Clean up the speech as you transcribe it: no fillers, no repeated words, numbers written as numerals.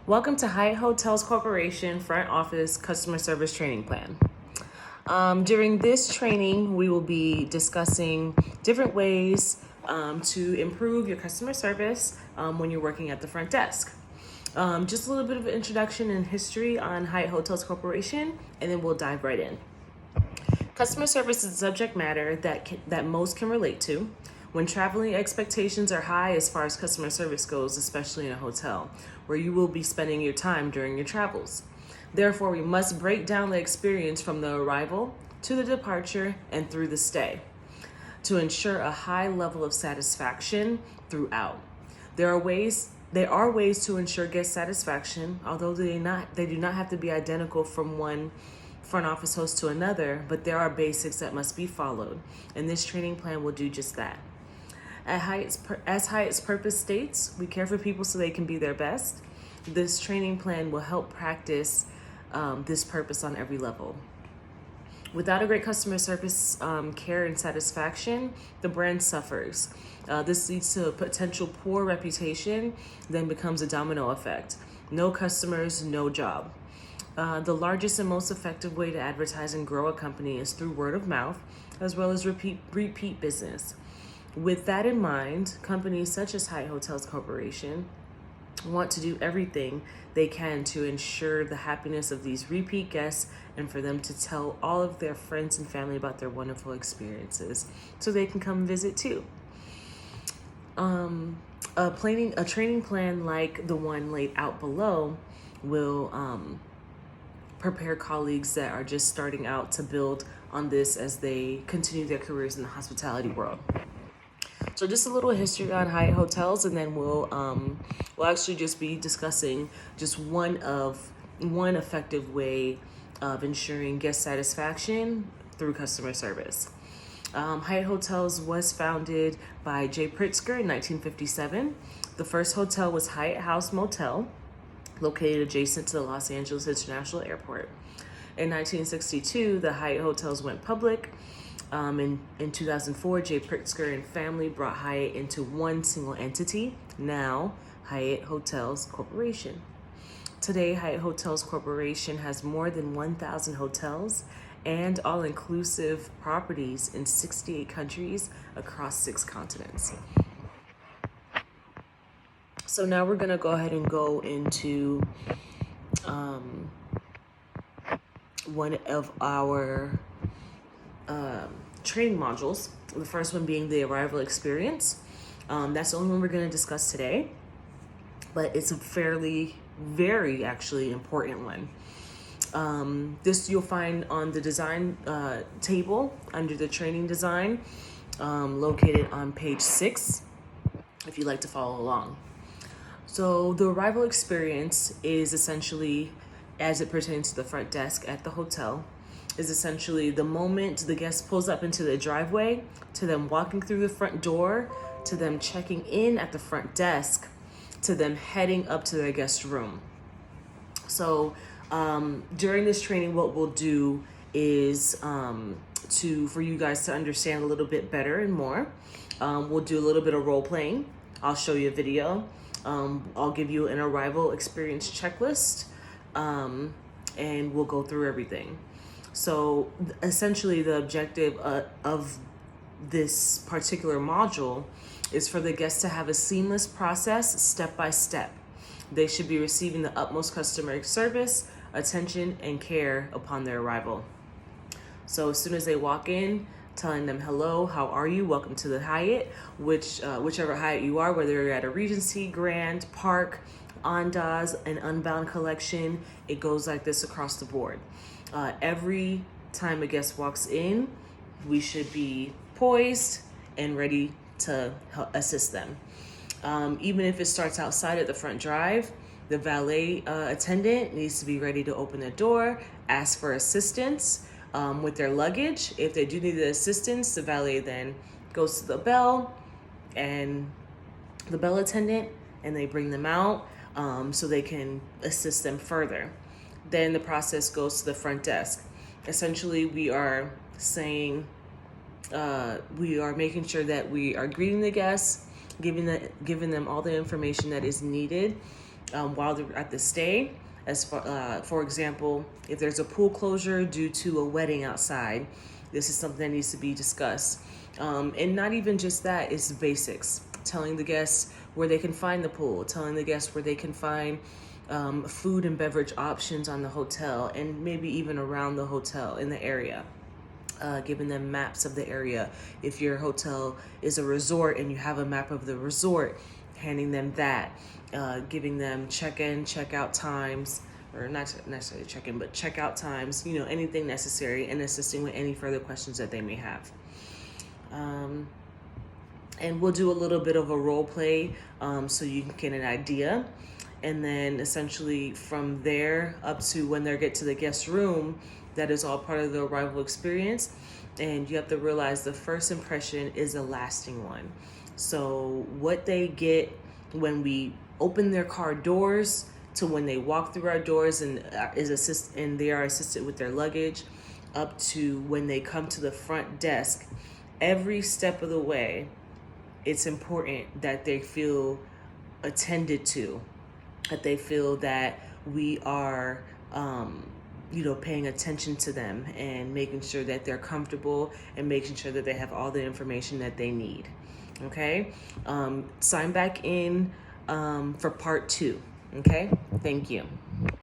Welcome to Hyatt Hotels Corporation Front Office Customer Service Training Plan. During this training, we will be discussing different ways to improve your customer service when you're working at the front desk. Just a little bit of an introduction and history on Hyatt Hotels Corporation, and then we'll dive right in. Customer service is a subject matter that most can relate to. When traveling, expectations are high as far as customer service goes, especially in a hotel, where you will be spending your time during your travels. Therefore, we must break down the experience from the arrival to the departure and through the stay to ensure a high level of satisfaction throughout. There are ways to ensure guest satisfaction, although they do not have to be identical from one front office host to another, but there are basics that must be followed, and this training plan will do just that. As Hyatt's purpose states, we care for people so they can be their best. This training plan will help practice this purpose on every level. Without a great customer service care and satisfaction, the brand suffers. This leads to a potential poor reputation, then becomes a domino effect. No customers, no job. The largest and most effective way to advertise and grow a company is through word of mouth, as well as repeat business. With that in mind, companies such as Hyatt Hotels Corporation want to do everything they can to ensure the happiness of these repeat guests and for them to tell all of their friends and family about their wonderful experiences so they can come visit too. A training plan like the one laid out below will prepare colleagues that are just starting out to build on this as they continue their careers in the hospitality world. So just a little history on Hyatt Hotels, and then we'll actually just be discussing just one effective way of ensuring guest satisfaction through customer service. Hyatt Hotels was founded by Jay Pritzker in 1957. The first hotel was Hyatt House Motel, located adjacent to the Los Angeles International Airport. In 1962, the Hyatt Hotels went public. In 2004, Jay Pritzker and family brought Hyatt into one single entity, now Hyatt Hotels Corporation. Today, Hyatt Hotels Corporation has more than 1,000 hotels and all-inclusive properties in 68 countries across 6 continents. So now we're going to go ahead and go into one of our training modules. The first one being the arrival experience. That's the only one we're going to discuss today, but it's a very actually important one. This you'll find on the design table under the training design, located on page 6, if you'd like to follow along. So the arrival experience is essentially, as it pertains to the front desk at the hotel, is essentially the moment the guest pulls up into the driveway, to them walking through the front door, to them checking in at the front desk, to them heading up to their guest room. So during this training, what we'll do is for you guys to understand a little bit better and more, we'll do a little bit of role playing. I'll show you a video. I'll give you an arrival experience checklist, and we'll go through everything. So essentially the objective of this particular module is for the guests to have a seamless process step by step. They should be receiving the utmost customer service, attention, and care upon their arrival. So as soon as they walk in, telling them, hello, how are you? Welcome to the Hyatt, whichever Hyatt you are, whether you're at a Regency, Grand, Park, Andaz, and Unbound Collection, it goes like this across the board. Every time a guest walks in, we should be poised and ready to help assist them. Even if it starts outside at the front drive, the valet attendant needs to be ready to open the door, ask for assistance with their luggage. If they do need the assistance, the valet then goes to the bell and the bell attendant, and they bring them out so they can assist them further. Then the process goes to the front desk. Essentially, we are saying, we are making sure that we are greeting the guests, giving them all the information that is needed while they're at the stay. For example, if there's a pool closure due to a wedding outside, this is something that needs to be discussed. And not even just that, it's basics. Telling the guests where they can find the pool, telling the guests where they can find food and beverage options on the hotel, and maybe even around the hotel in the area. Giving them maps of the area. If your hotel is a resort and you have a map of the resort, handing them that. Giving them check-in, check-out times, or not necessarily check-in, but check-out times, anything necessary, and assisting with any further questions that they may have. And we'll do a little bit of a role play so you can get an idea. And then essentially from there up to when they get to the guest room, that is all part of the arrival experience. And you have to realize the first impression is a lasting one. So what they get when we open their car doors to when they walk through our doors and they are assisted with their luggage, up to when they come to the front desk, every step of the way, it's important that they feel attended to, that they feel that we are paying attention to them and making sure that they're comfortable and making sure that they have all the information that they need. Okay? Sign back in for part 2. Okay? Thank you.